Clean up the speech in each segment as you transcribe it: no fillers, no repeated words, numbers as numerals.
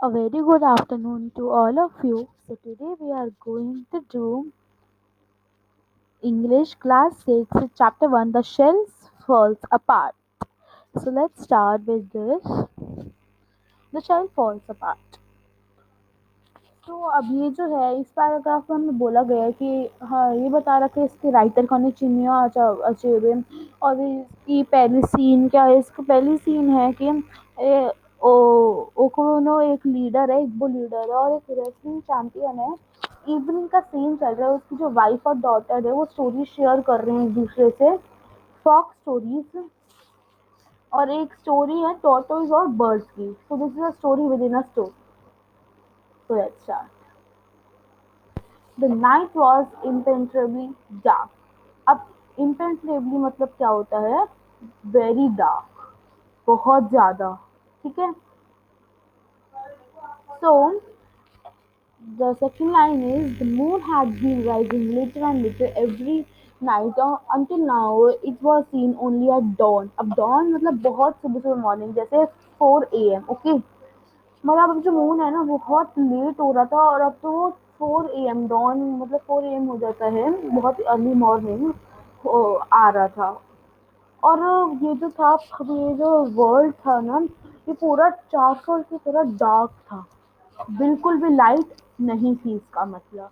A very good afternoon to all of you. So today we are going to do English class 6 chapter 1 The Shells Falls Apart. So let's start with this. The shell falls apart. तो अब ये जो है इस paragraph में हमें बोला गया है कि हाँ ये बता रखा है इसके राइटर कौन है चिन्या अचेबे और इसकी पहली सीन क्या है इसका पहली सीन है कि ए, ओ ओकोनो एक लीडर है एक वो लीडर है और एक रेसलिंग चैंपियन है इवनिंग का सीन चल रहा है उसकी जो वाइफ और डॉटर है वो स्टोरी शेयर कर रहे हैं एक दूसरे से फॉक्स स्टोरीज और एक स्टोरी है टॉर्टोइज और बर्ड्स की so this is a story with in a story so let's start The night was impenetrably dark. अब impenetrably मतलब क्या होता है very dark बहुत ज्यादा ठीक है so the second line is the moon had been rising little and little every night until now it was seen only at dawn अब dawn मतलब बहुत सुबह सुबह मॉर्निंग जैसे 4 AM ओके मतलब अब जो मून है ना वो बहुत लेट हो रहा था और अब तो वो 4 AM डॉन मतलब 4 AM हो जाता है बहुत अर्ली मॉर्निंग आ रहा था और ये जो था ये जो वर्ल्ड था ना ये पूरा चारकोल की तरह डार्क था बिल्कुल भी लाइट नहीं थी इसका मतलब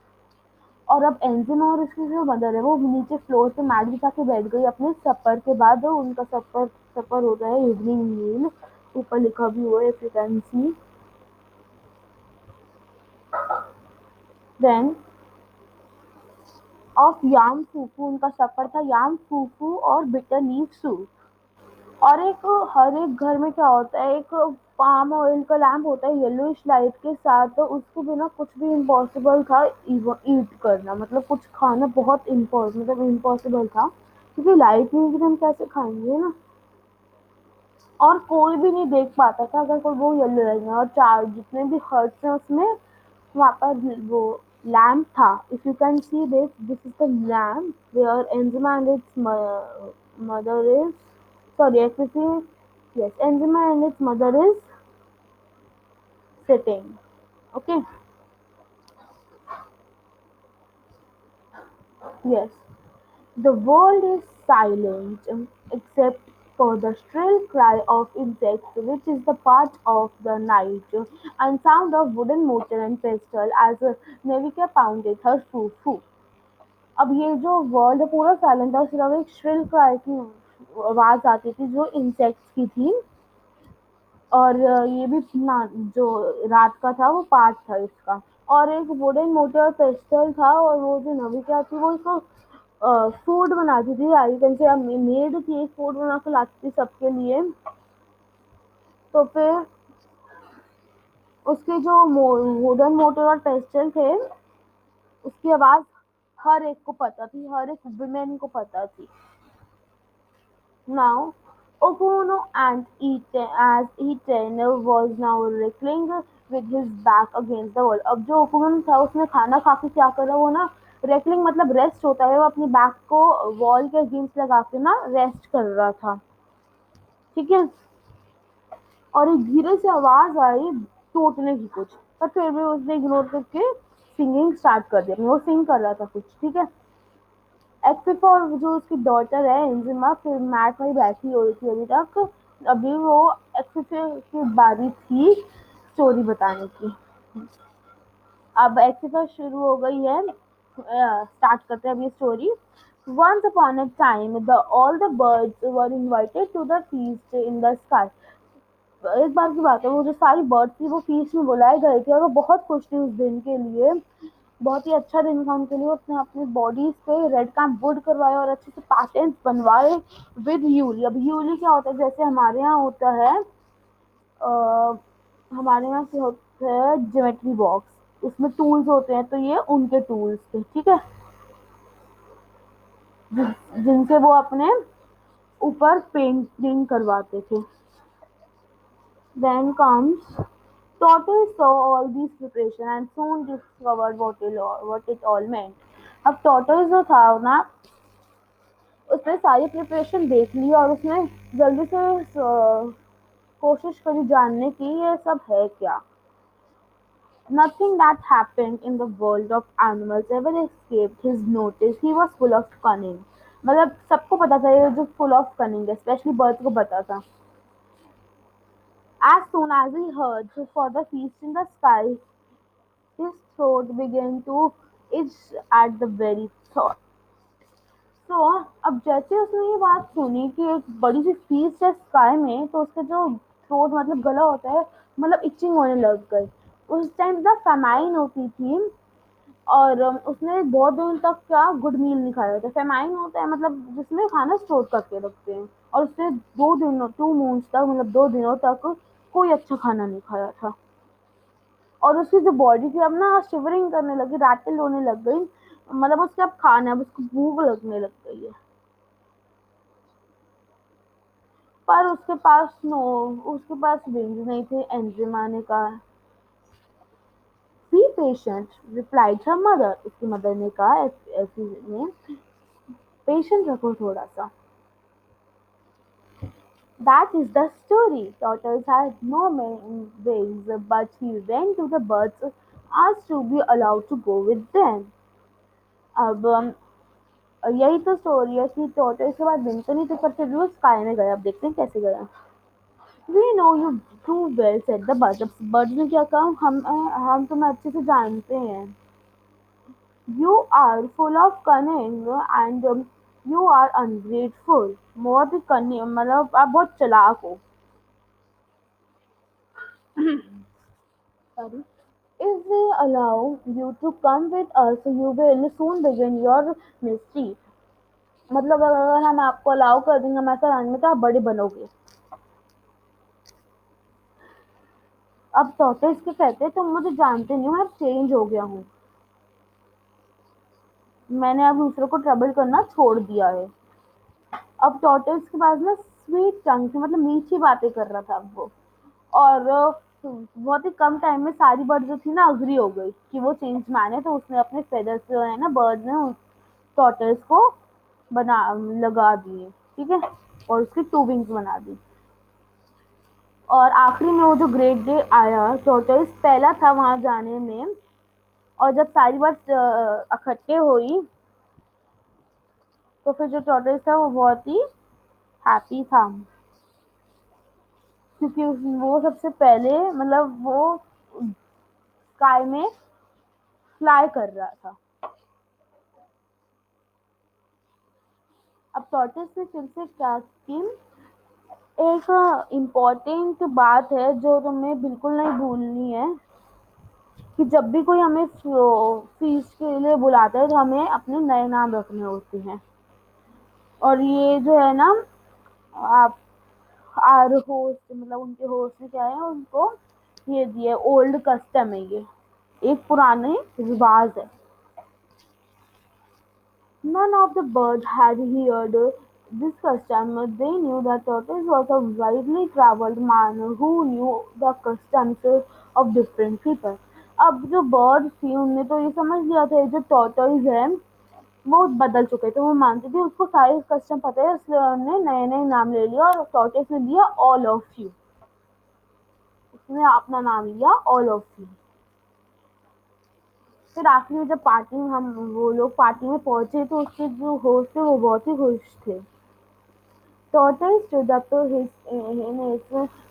और अब एंजिन और इसकी जो मदर है वो नीचे फ्लोर पे मैट बिछा के बैठ गई अपने सफर के बाद उनका सफर सफर होता है इवनिंग मील ऊपर लिखा भी हुआ है if you can see then of yam fufu उनका सफर था याम फूफू और बिटर लीफ सूप और एक हर एक घर में क्या होता है एक पाम ऑयल का लैम्प होता है येलोइश लाइट के साथ तो उसके बिना कुछ भी इम्पॉसिबल था ईट करना मतलब कुछ खाना बहुत मतलब इम्पॉसिबल था क्योंकि लाइट नहीं होगी तो हम कैसे खाएंगे ना और कोई भी नहीं देख पाता था अगर कोई वो येलो लाइट में और चार जितने भी हर्ट्स हैं उसमें वहाँ पर वो लैम्प था if you can see this is the lamp where एंजिमा and its mother is sorry actually yes enzima and its mother is sitting okay yes the world is silent except for the shrill cry of insects which is the part of the night and sound of wooden motor and pestle as Nevika pounded her foo. अब ये जो world है पूरा silent था सिर्फ एक shrill cry की आवाज आती थी जो इंसेक्ट्स की थी और ये भी ना जो रात का था वो पार्ट था इसका और एक वुडन मोटर पेस्टल था और वो जो नविका थी वो इसको फूड बनाती थी आई कैन से मेड थी एक फूड बना के लाती थी सबके लिए तो फिर उसके जो वुडन मोटर और पेस्टल थे उसकी आवाज हर एक को पता थी हर एक वुमेन को पता थी now Okuno and Iten, as Iten was now wrestling with his back against the wall. अब जो ओकुन था उसने खाना खा के क्या करा वो ना रेकलिंग मतलब रेस्ट होता है वो अपनी बैक को वॉल के अगेंस्ट लगा के ना रेस्ट कर रहा था ठीक है और एक धीरे से आवाज आई टूटने की कुछ पर फिर भी उसने इग्नोर करके सिंगिंग स्टार्ट कर दिया वो सिंग कर रहा था कुछ ठीक है एक्फिफा और जो उसकी डॉटर है एंजिमा फिर मैट में बैठी हुई थी अभी तक अभी वो एक्फिफा की बारी थी स्टोरी बताने की अब एक्फिफा शुरू हो गई है स्टार्ट करते हैं अब ये story Once upon a time, all the birds were invited to the feast in the sky. एक बार की बात है वो जो सारी बर्ड्स थी वो फीस्ट में बुलाए गए थे और वो बहुत खुश थी उस दिन के लिए बहुत ही अच्छा दिन था उनके लिए उसने अपनी बॉडीज पे रेड कैम्प वुड करवाए और अच्छे से पैटर्न्स बनवाए विद यूली अब यूली क्या होता है जैसे हमारे यहाँ होता है हमारे यहाँ क्या होता है ज्योमेट्री बॉक्स उसमें टूल्स होते हैं तो ये उनके टूल्स थे ठीक है जिनसे वो अपने ऊपर पेंटिंग करवाते थे then comes Tortoise saw all these preparation and soon discovered what it all meant. अब टॉर्टोइज जो था ना उसने सारी प्रिपरेशन देख ली और उसने जल्दी से कोशिश करी जानने की ये सब है क्या Nothing that happened in the world of animals ever escaped his notice. He was full of cunning. मतलब सबको पता था ये जो full of cunning है, especially birds को पता था. As soon as he heard for the feast in the sky, his throat began to itch at the very thought. तो अब जैसे उसने ये बात सुनी कि एक बड़ी सी फीस है स्काई में, तो उसका जो थ्रोट मतलब गला होता है, मतलब इचिंग होने लग गई. उस टाइम ना फेमाइन होती थी. और उसने बहुत दिनों तक क्या गुड मील नहीं खाया था. फेमाइन होता है मतलब जिसमें खाना स्टोर करके रखते हैं. और उसने 2 दिनों 2 मून्स तक मतलब 2 दिनों तक कोई अच्छा खाना नहीं खाया था. और उसकी जो बॉडी थी अब ना शिवरिंग करने लगी, रैटल होने लग गई. मतलब उसके अब खाना, अब उसको भूख लगने लग गई है. पर उसके पास विंग्स नहीं थे. एंजिमा ने कहा, be patient, replied her mother. उसकी मदर ने कहा ऐसी में, पेशेंट रखो थोड़ा सा. That is the story. Tortoise had no wings, but he went to the birds, asked to be allowed to go with them. अब यही तो स्टोरी है कि टॉर्टोइस के बाद विंग तो नहीं थे, पर फिर भी वो स्काई में गया. अब देखते हैं कैसे गया. We know you too well, said the birds. अब birds ने क्या कहा, हम तुम्हें अच्छे से जानते हैं. You are full of cunning and you are ungrateful. बहुत ही cunning मतलब आप बहुत चालाक हो. Sorry. If we allow you to come with us, you will soon begin your mischief. मतलब अगर हम आपको अलाउ कर देंगे हमारे साथ आने में, तो आप बड़े बनोगे. अब टॉर्टोइस के कहते हैं, तुम मुझे जानते नहीं हो, मैं अब चेंज हो गया हूँ. मैंने अब दूसरों को ट्रबल करना छोड़ दिया है. अब टॉर्टोइस के पास ना स्वीट टंग थी, मतलब मीठी बातें कर रहा था अब वो. और बहुत ही कम टाइम में सारी बर्ड जो थी ना अग्री हो गई कि वो चेंज मैन है. तो उसने अपने फेदर्स जो है ना बर्ड ने टॉर्टोइस को बना लगा दिए. ठीक है. और उसकी 2 विंग्स बना दी. और आखिरी में वो जो ग्रेट डे आया, टॉर्टोइस पहला था वहां जाने में. और जब सारी बात इकट्ठे हुई, तो फिर जो टॉर्टोइस था वो बहुत ही हैप्पी था. क्योंकि वो सबसे पहले मतलब वो स्काई में फ्लाई कर रहा था. अब टॉर्टोइस ने फिर से क्या की, एक इम्पोर्टेंट बात है जो तुम्हें बिल्कुल नहीं भूलनी है, कि जब भी कोई हमें फीस के लिए बुलाता है तो हमें अपने नए नाम रखने होते हैं. और ये जो है ना, आप आर होस्ट मतलब उनके होस्ट ने क्या है उनको ये दिए, ओल्ड कस्टम है ये, एक पुराने रिवाज है. None of the birds had heard this custom. They knew that Tortoise was a widely traveled man who knew the customs of different people. अब जो birds थी उनने तो ये समझ लिया था, ये जो tortoise है वो बदल चुके थे. वो मानते थे उसको सारे कस्टम पता है, इसलिए उन्होंने नए नए नाम ले लिया. और tortoise ने लिया all of you. उसने अपना नाम लिया all of you. फिर आखिर में जब पार्टी में हम वो लोग पार्टी में पहुंचे, तो उसके जो होस्ट थे वो बहुत ही खुश थे. Tortoise stood up to his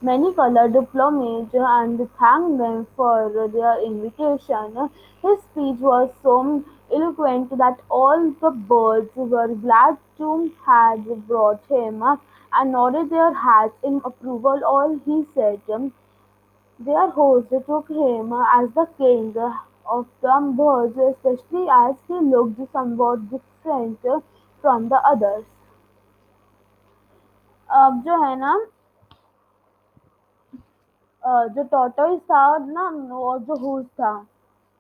many-colored plumage and thanked them for their invitation. His speech was so eloquent that all the birds were glad to have brought him, and nodded their heads in approval. All he said, their host took him as the king of the birds, especially as he looked somewhat different from the others. अब जो है ना, जो tortoise था ना, और जो host था,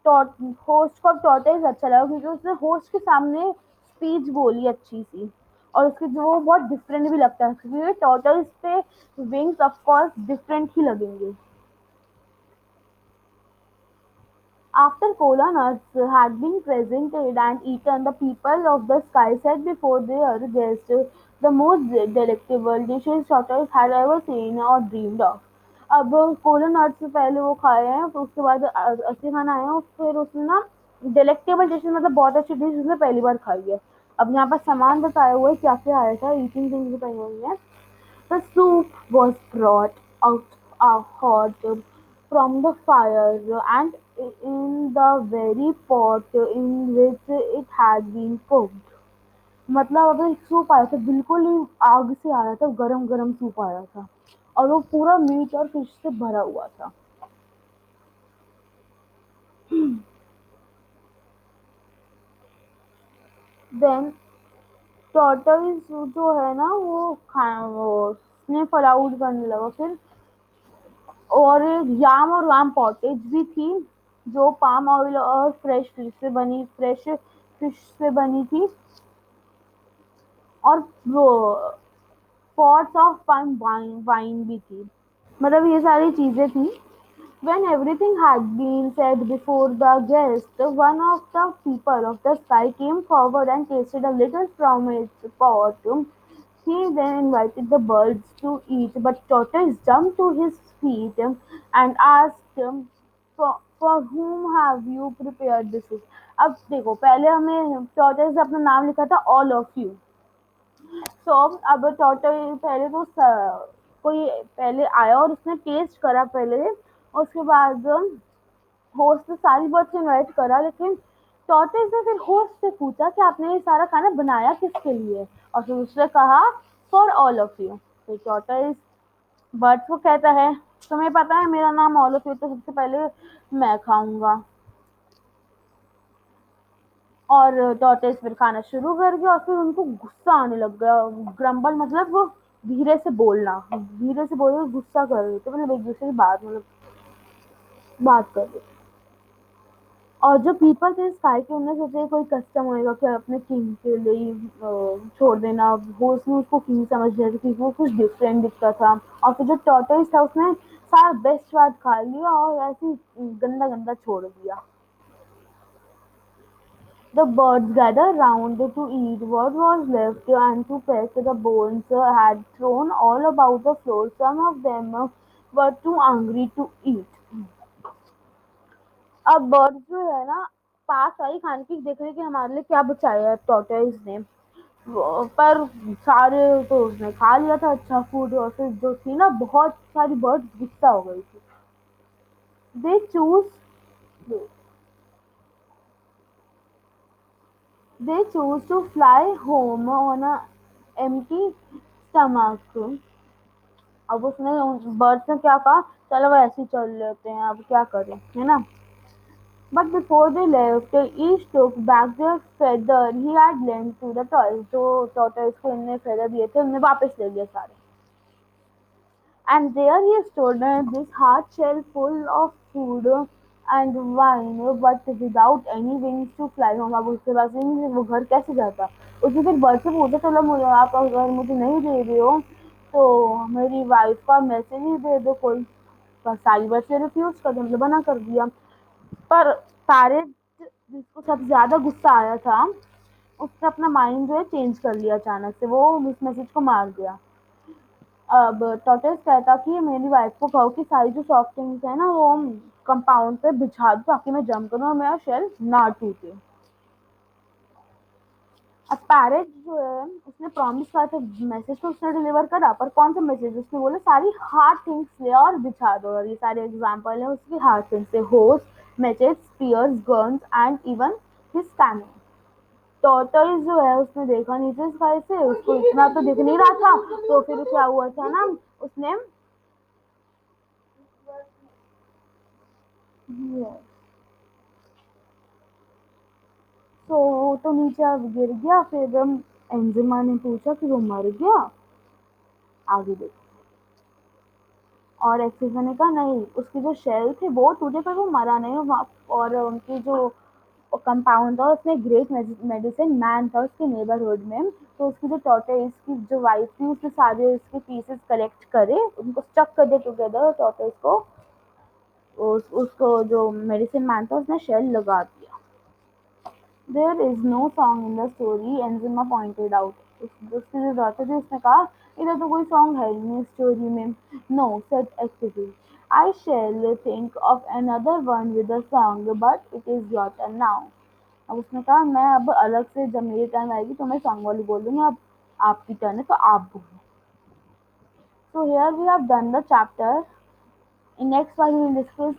होस्ट को अब टॉर्टोइस अच्छा लगा क्योंकि उसने होस्ट के सामने स्पीच बोली अच्छी सी. और उसके जो वो बहुत डिफरेंट भी लगता है क्योंकि टॉर्टोइस पे विंग्स ऑफ कोर्स डिफरेंट ही लगेंगे. After kola nuts had been presented and eaten, the people of the sky set before their guests the most delectable dishes tortoise had ever seen or dreamed of. अब कोलोनट से पहले वो खाए हैं, फिर उसके बाद असली खाना आया है, फिर उसने ना डिलेक्टेबल डिश मतलब बहुत अच्छी डिश उसने पहली बार खाई है। अब यहाँ पर सामान बताया हुआ है क्या क्या आया था, ईटिंग थिंग्स बताई हुई है। The soup was brought out hot from the fire and in the very pot in which it had been cooked. मतलब अगर सूप आया था बिल्कुल ही आग से आया था, गरम गरम सूप आया था और वो पूरा मीट और फिश से भरा हुआ था। देन टॉर्टोइज जो है ना वो वो स्निफ अलाउड करने लगा फिर। और याम और वाम पॉटेज भी थी जो पाम ऑयल और फ्रेश फिश से बनी थी। और वो pots of palm wine wine भी थी। मतलब ये सारी चीजें थी। When everything had been said before the guest, one of the people of the sky came forward and tasted a little from its pot. He then invited the birds to eat, but Tortoise jumped to his feet and asked, for whom have you prepared this food? अब देखो, पहले हमें tortoise ने अपना नाम लिखा था all of you. सो अब टॉर्टोइस पहले तो कोई पहले आया और उसने टेस्ट करा पहले, और उसके बाद होस्ट ने सारी बर्ड्स को इनवाइट करा, लेकिन टॉर्टोइस ने फिर होस्ट से पूछा कि आपने ये सारा खाना बनाया किसके लिए, और फिर उसने कहा फॉर ऑल ऑफ यू। तो टॉर्टोइस बर्ड्स को कहता है तुम्हें पता है मेरा नाम ऑल ऑफ यू, तो सबसे पहले मैं खाऊंगा। और टॉर्टोइस फिर खाना शुरू कर गया और फिर उनको गुस्सा आने लग गया। ग्रम्बल मतलब वो धीरे से बोल रहे गुस्सा कर रहे थे, मतलब एक दूसरे की बात कर रहे थे। और जो पीपल थे स्काई के, उन्होंने सोचा कोई कस्टम होएगा कि अपने किंग के लिए ही, छोड़ देना। वो उसने उसको किंग समझ लिया था क्योंकि वो कुछ डिफरेंट दिखता था। और फिर जो टॉर्टोइस था उसने सारा बेस्ट पार्ट खा लिया और ऐसे ही गंदा गंदा छोड़ दिया। The birds gathered round to eat what was left and to peck the bones had thrown all about the floor. Some of them were too hungry to eat. अब बर्ड्स जो है ना पास आई खाने की, देख रहे कि हमारे लिए क्या बचाया है टॉर्टोइस ने। पर सारे तो उसने खा लिया था अच्छा फूड, और फिर जो थी ना बहुत सारी बर्ड्स गुस्सा हो गई थी। They choose they choose to fly home on a empty stomach. अब उसने बर्ड्स ने क्या कहा, चलो वो ऐसे ही चल लेते हैं, अब क्या करें, है ना। But before they left each took back their feather he had lent to the toys. जो टॉर्टोइस को इनने फेदर दिए थे उन्हें वापस ले लिया सारे। And there he stood, this hard shell full of food and wine, but without any wings to fly home. अब उसके पास wings है, वो घर कैसे जाता। उसने फिर बर्ड से पूछा चलो मुझे आप अगर मुझे नहीं दे रहे हो तो मेरी वाइफ का मैसेज ही दे दो कोई। पर सारी बर्ड से रिफ्यूज कर दिया, मतलब मना कर दिया। पर सारे जिसको सबसे ज्यादा गुस्सा आया था उसने अपना माइंड जो है चेंज कर लिया अचानक से, वो उस मैसेज को मार दिया। अब टॉर्टोइस कहता कि मेरी वाइफ को कहो कि सारी जो सॉफ्ट थिंग्स है ना वो कंपाउंड पे बिछा दो ताकि मैं जंप करूँ और मेरा शेल ना टूटे। अब पैरेट जो है उसने प्रॉमिस करा था, मैसेज तो उसने डिलीवर करा, पर कौन सा मैसेज, उसने बोला सारी हार्ड थिंग्स ले और बिछा दो, और ये सारे एग्जाम्पल है उसकी हार्ड थिंग्स से, hoes matches spears guns and even his cannon. Tortoise जो है उसने देखा नीचे स्काई से, उसको इतना तो दिख नहीं रहा था, तो फिर क्या हुआ था ना उसने Yes. तो वो तो नीचे गिर गया, फिर एंजिमा ने पूछा कि वो मर गया, आगे देखो। और एक्सिजा ने कहा नहीं, उसकी जो शेल थे वो टूटे पर वो मरा नहीं। और उनकी जो कंपाउंड था उसमें ग्रेट मेडिसिन मैन था उसके नेबरहुड में। तो उसकी जो टॉर्टोइस की जो वाइफ थी उसने सारे उसके पीसेस कलेक्ट करे, उनको स्टक कर दिया टुगेदर टॉर्टोइस को। उसको जो मेडिसिन मैन था उसने शेल लगा दिया। There is no song in the story, Enzima pointed out. उसकी जो डॉटर थी उसने कहा इधर तो कोई सॉन्ग है ही नहीं स्टोरी में। No set actively, I shall think of another one with a song but it is your turn now. अब उसने कहा मैं अब अलग से जब मेरी टर्न आएगी तो मैं सॉन्ग वाली बोल दूंगी, अब आपकी टर्न है तो आप बोलो। So here we have done the chapter. In next one we will discuss